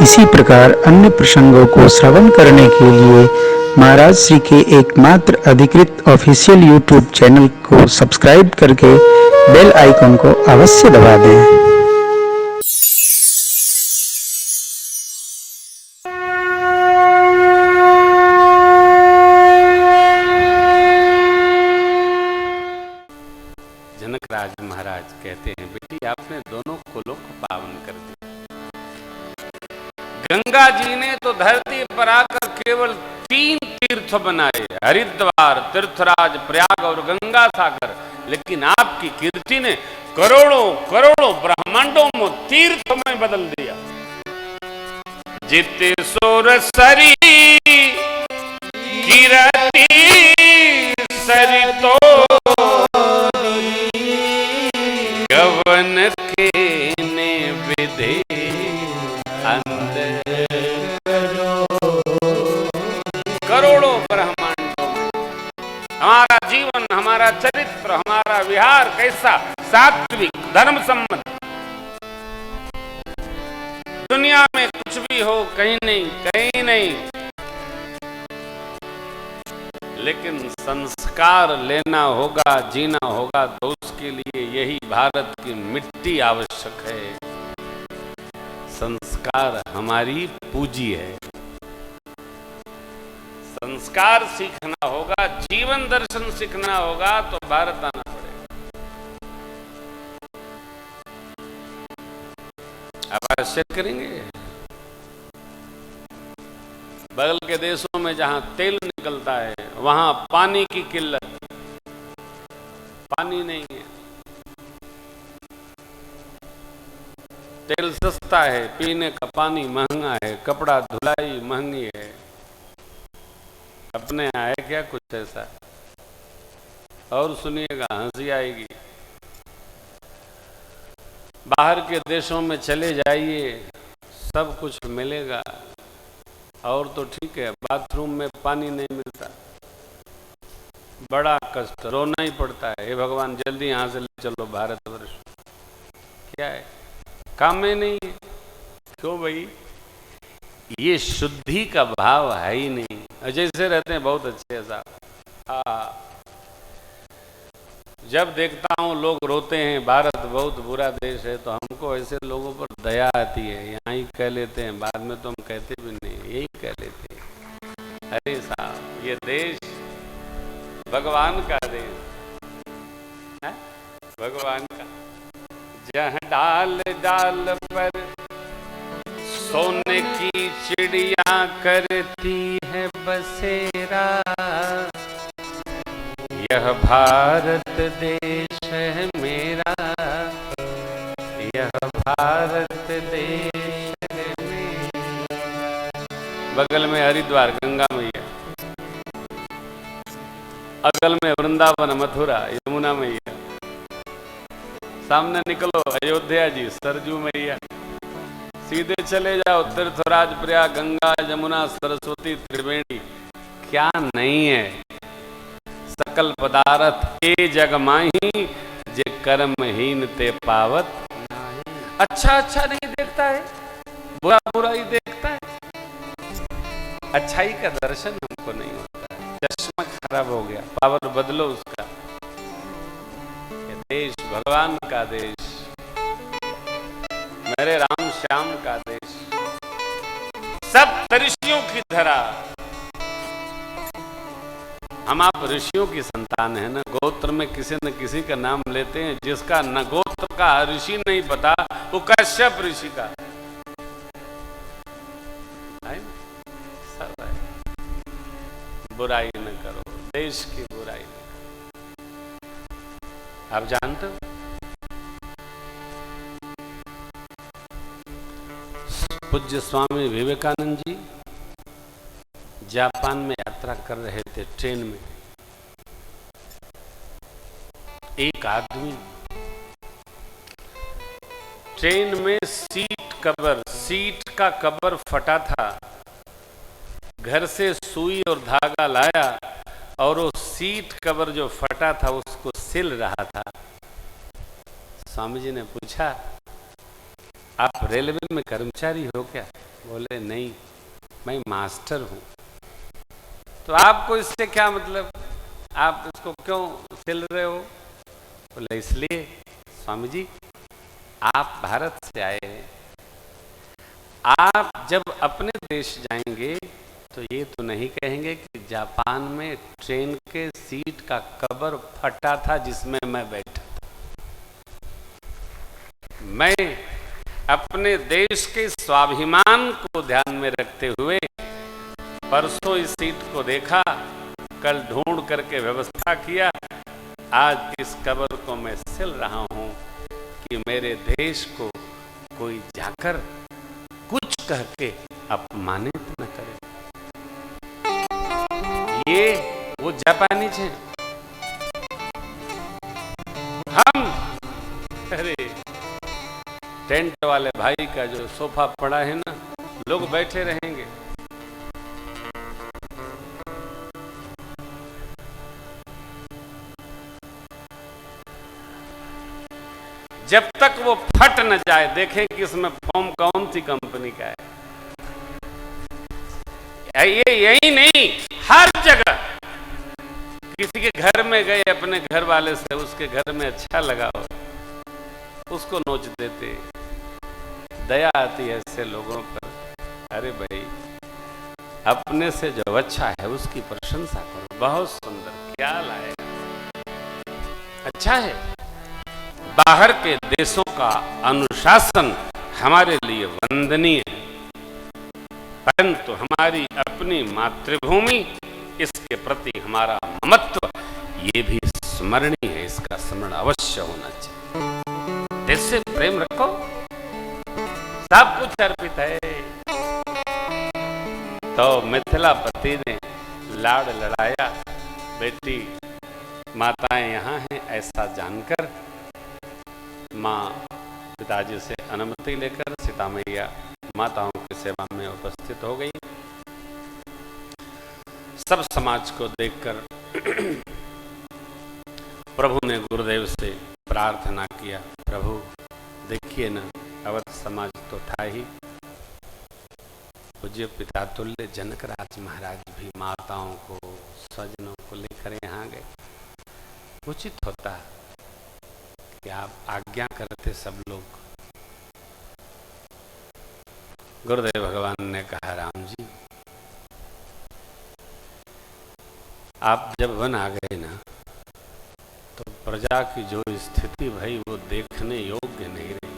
इसी प्रकार अन्य प्रसंगों को श्रवण करने के लिए महाराज श्री के एकमात्र अधिकृत ऑफिशियल यूट्यूब चैनल को सब्सक्राइब करके बेल आइकन को अवश्य दबा दें। जनकराज महाराज कहते हैं, बेटी आपने दोनों कुलों को पावन कर दिया। गंगा जी ने तो धरती पर आकर केवल 3 तीर्थ बनाए, हरिद्वार, तीर्थराज, प्रयाग और गंगा सागर, लेकिन आपकी कीर्ति ने करोड़ों करोड़ों ब्रह्मांडों में तीर्थ में बदल दिया। जित सोर सरी कीरति सरितो गवन के ने विधे अंदर करोड़ों ब्रह्मांडों में हमारा जीवन, हमारा चरित्र, हमारा विहार कैसा सात्विक धर्म सम्मत। दुनिया में कुछ भी हो, कहीं नहीं कहीं नहीं, लेकिन संस्कार लेना होगा, जीना होगा, तो उसके लिए यही भारत की मिट्टी आवश्यक है। संस्कार हमारी पूंजी है। संस्कार सीखना होगा, जीवन दर्शन सीखना होगा तो भारत आना पड़ेगा। अब आश्चर्य करेंगे, बगल के देशों में जहां तेल निकलता है वहां पानी की किल्लत, पानी नहीं है, तेल सस्ता है, पीने का पानी महंगा है, कपड़ा धुलाई महंगी है। अपने यहाँ है क्या कुछ ऐसा? और सुनिएगा, हंसी आएगी। बाहर के देशों में चले जाइए, सब कुछ मिलेगा, और तो ठीक है, बाथरूम में पानी नहीं मिलता, बड़ा कष्ट, रोना ही पड़ता है, हे भगवान जल्दी यहां से ले चलो भारतवर्ष। क्या है, काम में नहीं है। क्यों भाई? ये शुद्धि का भाव है ही नहीं। जैसे रहते हैं बहुत अच्छे साहब, जब देखता हूँ लोग रोते हैं भारत बहुत बुरा देश है, तो हमको ऐसे लोगों पर दया आती है। यहाँ ही कह लेते हैं, बाद में तो हम कहते भी नहीं, यही कह लेते हैं, अरे साहब ये देश भगवान का देश है, भगवान का। जहाँ डाल डाल पर सोने की चिड़िया करती है बसेरा, यह भारत देश है मेरा, यह भारत देश है मेरा। बगल में हरिद्वार गंगा मैया, अगल में वृंदावन मथुरा यमुना मैया, सामने निकलो अयोध्या जी सरजू मैया, सीधे चले जाओ तीर्थराज, प्रयाग, गंगा, यमुना, सरस्वती, त्रिवेणी। क्या नहीं है? सकल पदार्थ ए जग माही, जे कर्महीन ते पावत। अच्छा अच्छा नहीं देखता है, बुरा बुरा ही देखता है। अच्छाई का दर्शन हमको नहीं होता है, चश्मा खराब हो गया, पावर बदलो उसका। ये देश भगवान का देश, मेरे राम श्याम का देश, सब ऋषियों की धरा। हम आप ऋषियों की संतान है ना, गोत्र में किसी न किसी का नाम लेते हैं, जिसका न गोत्र का ऋषि नहीं पता, वो कश्यप ऋषि का है। सब है। बुराई न करो, देश की बुराई न करो। आप जानते हो पूज्य स्वामी विवेकानंद जी जापान में यात्रा कर रहे थे, ट्रेन में एक आदमी ट्रेन में सीट का कवर फटा था, घर से सुई और धागा लाया और वो सीट कवर जो फटा था उसको सिल रहा था। स्वामी जी ने पूछा आप रेलवे में कर्मचारी हो क्या? बोले नहीं, मैं मास्टर हूं। तो आपको इससे क्या मतलब, आप इसको क्यों सिल रहे हो? बोले इसलिए स्वामी जी, आप भारत से आए हैं, आप जब अपने देश जाएंगे तो ये तो नहीं कहेंगे कि जापान में ट्रेन के सीट का कवर फटा था जिसमें मैं बैठा था। मैं अपने देश के स्वाभिमान को ध्यान में रखते हुए परसों इस सीट को देखा, कल ढूंढ करके व्यवस्था किया, आज इस कवर को मैं सिल रहा हूं कि मेरे देश को कोई जाकर कुछ कह के अपमानित न करे। ये वो जापानीज हैं। हम, अरे टेंट वाले भाई का जो सोफा पड़ा है ना, लोग बैठे रहेंगे। जब तक वो फट न जाए, देखें कि इसमें फोम कौन सी कंपनी का है। ये यही नहीं, हर जगह किसी के घर में गए अपने घर वाले से, उसके घर में अच्छा लगा हो, उसको नोच देते। दया आती है ऐसे लोगों पर। अरे भाई, अपने से जो अच्छा है उसकी प्रशंसा करो। बहुत सुंदर, क्या लाएगा, अच्छा है। बाहर के देशों का अनुशासन हमारे लिए वंदनीय है, परंतु हमारी अपनी मातृभूमि, इसके प्रति हमारा ममत्व, ये भी स्मरणीय है। इसका स्मरण अवश्य होना चाहिए। देश से प्रेम रखो, सब कुछ अर्पित है। तो मिथिलापति ने लाड़ लड़ाया, बेटी माताएं यहाँ हैं ऐसा जानकर माँ पिताजी से अनुमति लेकर सीता मैया माताओं की सेवा में उपस्थित हो गई। सब समाज को देखकर प्रभु ने गुरुदेव से प्रार्थना किया, प्रभु देखिए ना, अवध समाज तो था ही, पूज्य पिता तुल्य जनक राज महाराज भी माताओं को, स्वजनों को लेकर यहाँ गए। उचित होता कि आप आज्ञा करते सब लोग। गुरुदेव भगवान ने कहा, राम जी आप जब वन आ गए ना, तो प्रजा की जो स्थिति भई वो देखने योग्य नहीं रही,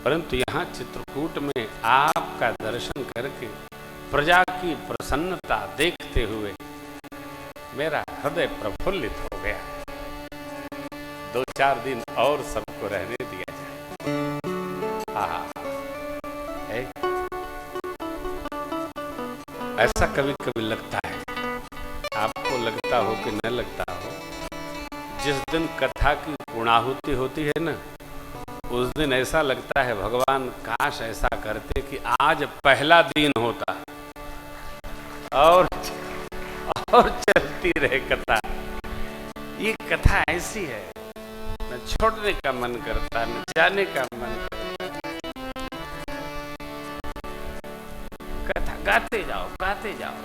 परंतु यहाँ चित्रकूट में आपका दर्शन करके प्रजा की प्रसन्नता देखते हुए मेरा हृदय प्रफुल्लित हो गया। 2-4 दिन और सबको रहने दिया जाए। हाँ, ऐसा कभी कभी लगता है, आपको लगता हो कि न लगता हो, जिस दिन कथा की पूर्णाहुति होती है ना, उस दिन ऐसा लगता है भगवान काश ऐसा करते कि आज पहला दिन होता और चलती रहे कथा। ये कथा ऐसी है, न छोड़ने का मन करता, न जाने का मन करता। कथा गाते जाओ, गाते जाओ।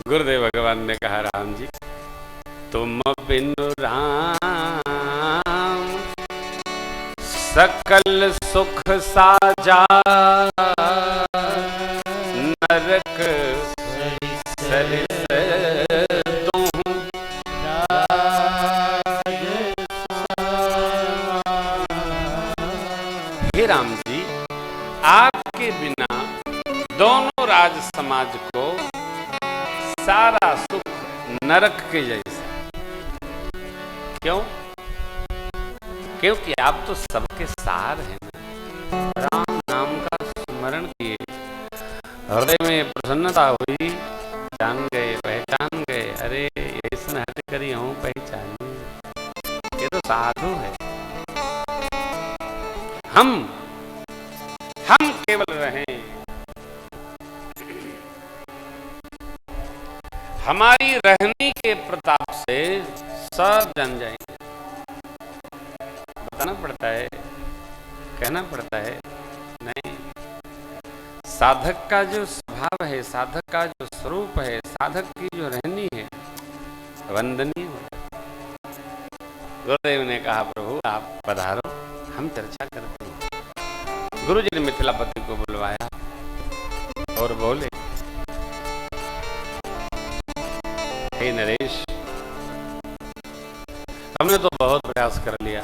गुरुदेव भगवान ने कहा, राम जी तुम बिनु राम सकल सुख साजा, नरक सरिस तुम हे राम जी, आपके बिना दोनों राज समाज को सारा सुख नरक के जैसा। क्यों? क्योंकि आप तो सबके सार हैं ना। राम नाम का स्मरण किए, हृदय में प्रसन्नता हुई, जान गए, पहचान गए, अरे ऐसा हट करी हूं पहचानी, ये तो साधु है। हम केवल रहें, हमारी रहने के प्रताप से सब जान जाएंगे। बताना पड़ता है, कहना पड़ता है, नहीं। साधक का जो स्वभाव है, साधक का जो स्वरूप है, साधक की जो रहनी है, वंदनीय होता है। गुरुदेव ने कहा, प्रभु आप पधारो, हम चर्चा करते हैं। गुरु जी ने मिथिलापति को बुलवाया और बोले, हे नरेश, हमने तो बहुत प्रयास कर लिया,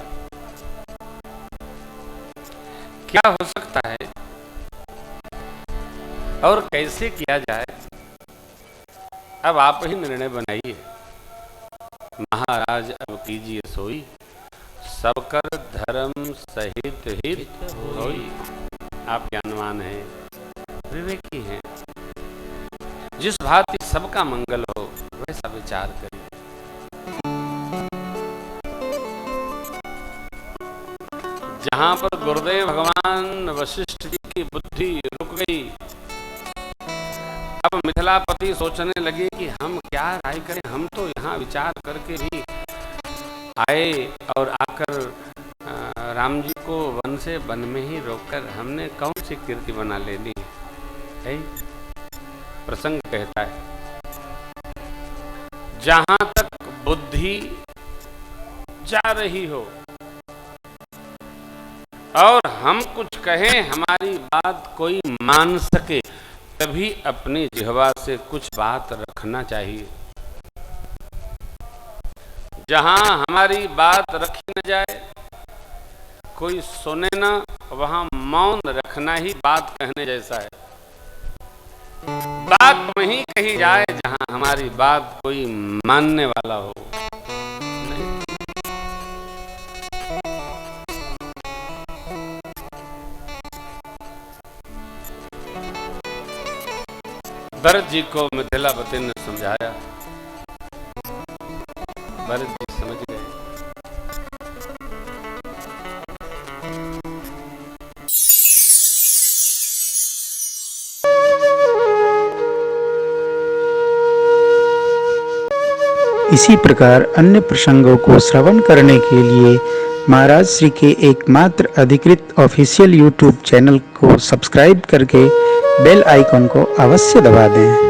क्या हो सकता है और कैसे किया जाए, अब आप ही निर्णय बनाइए। महाराज अब कीजिए सोई, सबकर धर्म सहित हित होई। आप ज्ञानवान हैं, विवेकी हैं, जिस भांति सबका मंगल हो वैसा विचार करिए। जहां पर गुरुदेव भगवान वशिष्ठ जी की बुद्धि रुक गई, अब मिथिलापति सोचने लगे कि हम क्या राय करें। हम तो यहाँ विचार करके भी आए और आकर राम जी को वन से वन में ही रोककर हमने कौन सी कीर्ति बना लेनी है। प्रसंग कहता है, जहां तक बुद्धि जा रही हो और हम कुछ कहें, हमारी बात कोई मान सके, तभी अपनी जिह्वा से कुछ बात रखना चाहिए। जहां हमारी बात रखी न जाए, कोई सुने न, वहां मौन रखना ही बात कहने जैसा है। बात वहीं कही जाए जहां हमारी बात कोई मानने वाला हो। नहीं। भरत जी को मिथिलापति ने समझाया, भरत जी समझ गए। इसी प्रकार अन्य प्रसंगों को श्रवण करने के लिए महाराज श्री के एकमात्र अधिकृत ऑफिशियल यूट्यूब चैनल को सब्सक्राइब करके बेल आइकन को अवश्य दबा दें।